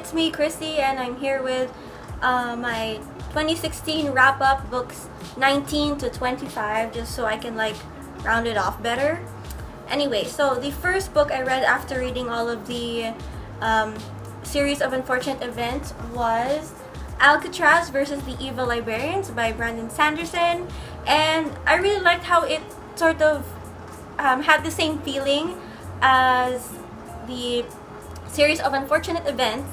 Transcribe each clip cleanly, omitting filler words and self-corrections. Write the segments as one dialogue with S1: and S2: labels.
S1: it's me, Christy, and I'm here with my 2016 wrap-up books 19 to 25, just so I can like round it off better. Anyway, so the first book I read after reading all of the series of unfortunate events was Alcatraz versus the Evil Librarians by Brandon Sanderson, and I really liked how it sort of had the same feeling as the series of unfortunate events,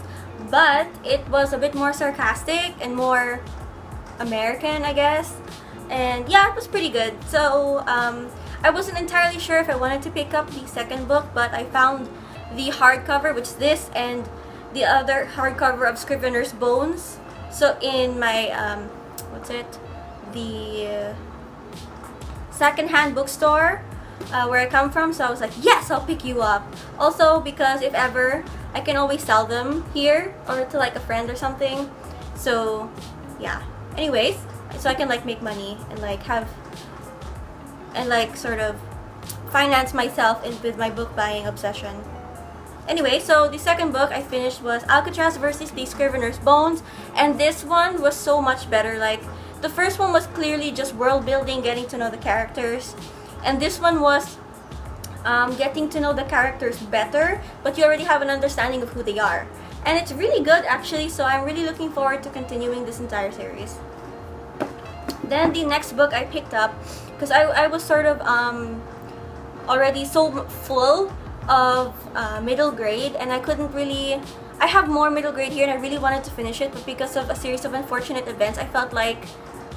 S1: but it was a bit more sarcastic and more American, I guess. And yeah, it was pretty good. So I wasn't entirely sure if I wanted to pick up the second book, but I found the hardcover, which is this, and the other hardcover of Scrivener's Bones. So in my the secondhand bookstore where I come from, so I was like, yes, I'll pick you up. Also, because if ever, I can always sell them here or to like a friend or something. So yeah. Anyways, so I can like make money and like have and like sort of finance myself with my book buying obsession. Anyway, so the second book I finished was Alcatraz versus the Scrivener's Bones, and this one was so much better. Like, the first one was clearly just world building, getting to know the characters, and this one was getting to know the characters better, but you already have an understanding of who they are. And it's really good actually, so I'm really looking forward to continuing this entire series. Then the next book I picked up, because I was sort of already so full of middle grade, and I couldn't really, I have more middle grade here and I really wanted to finish it, but because of a series of unfortunate events, I felt like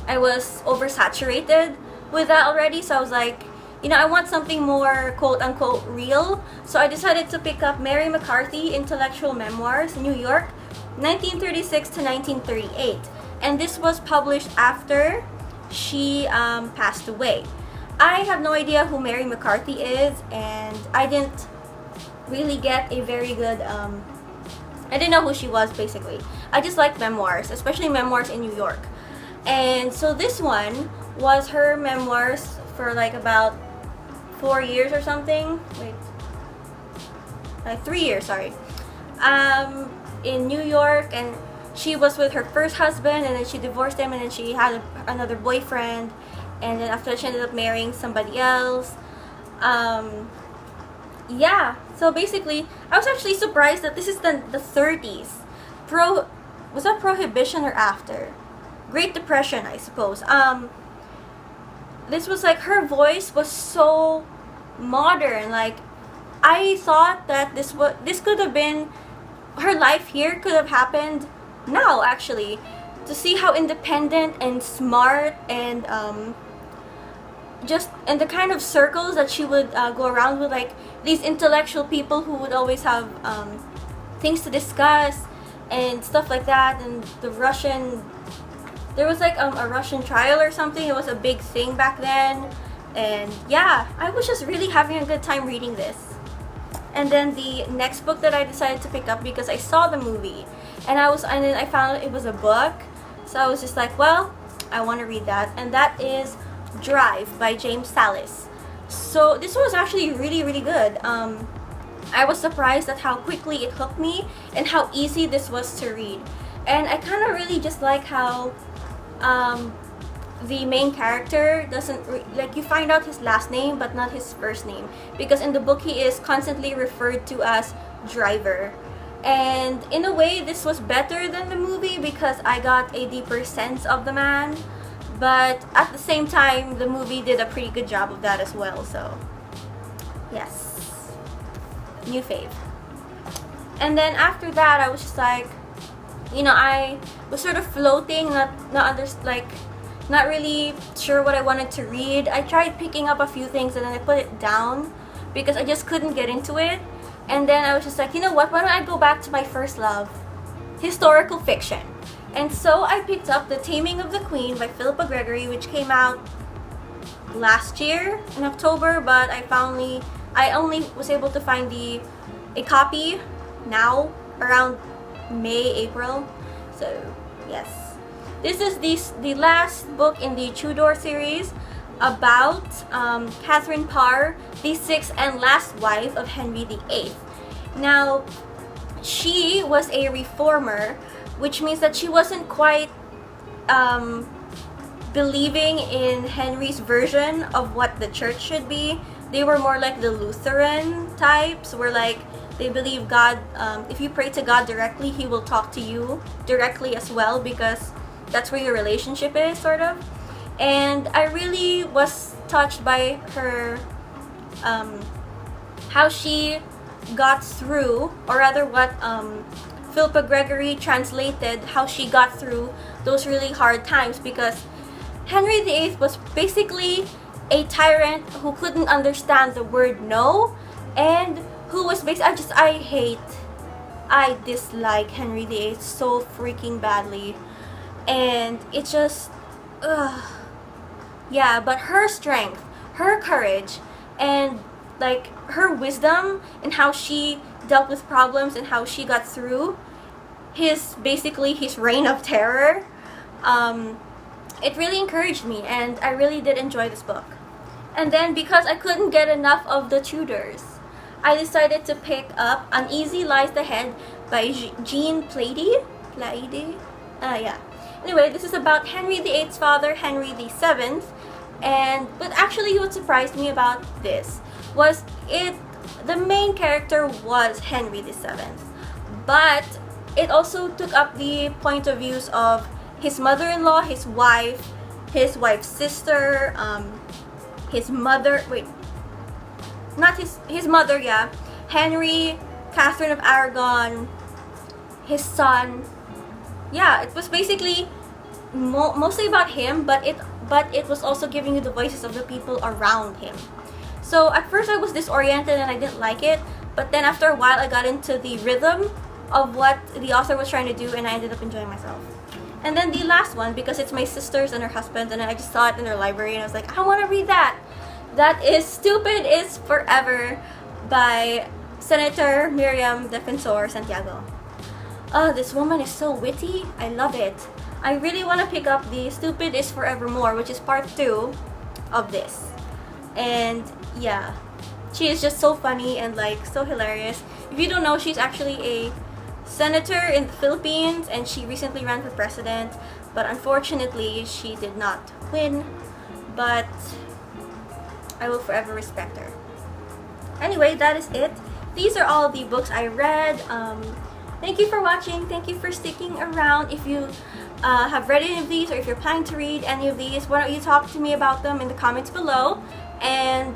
S1: I was oversaturated with that already. So I was like, you know, I want something more quote-unquote real. So I decided to pick up Mary McCarthy, Intellectual Memoirs, New York, 1936 to 1938. And this was published after she passed away. I have no idea who Mary McCarthy is, and I didn't really get a very good, I didn't know who she was basically. I just like memoirs, especially memoirs in New York. And so this one was her memoirs for like about 4 years or something. Wait, like 3 years, sorry. In New York, and she was with her first husband, and then she divorced him, and then she had another boyfriend, and then after that she ended up marrying somebody else. Yeah, so basically, I was actually surprised that this is the 30s. Was that Prohibition or after? Great Depression, I suppose. This was like, her voice was so modern. Like, I thought that this could have been, her life here could have happened now, actually. To see how independent and smart and just in the kind of circles that she would go around with, like these intellectual people who would always have things to discuss and stuff like that. And the Russian, there was like a Russian trial or something. It was a big thing back then. And yeah, I was just really having a good time reading this. And then the next book that I decided to pick up, because I saw the movie and then I found it was a book, so I was just like, well, I want to read that. And that is Drive by James Sallis. So this was actually really, really good. I was surprised at how quickly it hooked me and how easy this was to read. And I kind of really just like how the main character doesn't like, you find out his last name but not his first name, because in the book he is constantly referred to as Driver. And in a way, this was better than the movie because I got a deeper sense of the man. But at the same time, the movie did a pretty good job of that as well. So, yes. New fave. And then after that, I was just like, you know, I was sort of floating, not really sure what I wanted to read. I tried picking up a few things and then I put it down because I just couldn't get into it. And then I was just like, you know what, why don't I go back to my first love, historical fiction. And so I picked up The Taming of the Queen by Philippa Gregory, which came out last year in October, but I only was able to find a copy now around May, April. So yes, this is the last book in the Tudor series about Catherine Parr, the sixth and last wife of Henry VIII. Now, she was a reformer, which means that she wasn't quite believing in Henry's version of what the church should be. They were more like the Lutheran types, where like they believe God, if you pray to God directly, He will talk to you directly as well, because that's where your relationship is, sort of. And I really was touched by her, how she got through, or rather what Philippa Gregory translated, how she got through those really hard times, because Henry VIII was basically a tyrant who couldn't understand the word no, and who was basically, I dislike Henry VIII so freaking badly, and it just, yeah, but her strength, her courage, and like her wisdom and how she dealt with problems and how she got through his reign of terror, it really encouraged me, and I really did enjoy this book. And then because I couldn't get enough of the Tudors, I decided to pick up Uneasy Lies the Head by Jean Plaidy. Yeah. Anyway, this is about Henry VIII's father, Henry VII, but actually what surprised me about this was the main character was Henry VII, but it also took up the point of views of his mother-in-law, his wife's sister, his mother, his mother, yeah, Henry, Catherine of Aragon, his son. Yeah, it was basically mostly about him, but it was also giving you the voices of the people around him. So at first I was disoriented and I didn't like it, but then after a while I got into the rhythm of what the author was trying to do, and I ended up enjoying myself. And then the last one, because it's my sister's and her husband, and I just saw it in their library and I was like, I want to read that. That is Stupid is Forever by Senator Miriam, Defensor, Santiago. This woman is so witty. I love it. I really want to pick up the Stupid is Forevermore, which is part 2 of this. And yeah, she is just so funny and like so hilarious. If you don't know, she's actually a senator in the Philippines, and she recently ran for president, but unfortunately she did not win, but I will forever respect her. Anyway, that is it. These are all the books I read. Thank you for watching. Thank you for sticking around. If you have read any of these, or if you're planning to read any of these, why don't you talk to me about them in the comments below, and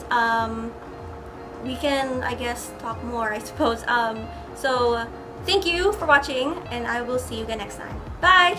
S1: we can, I guess, talk more, I suppose. So thank you for watching, and I will see you again next time. Bye!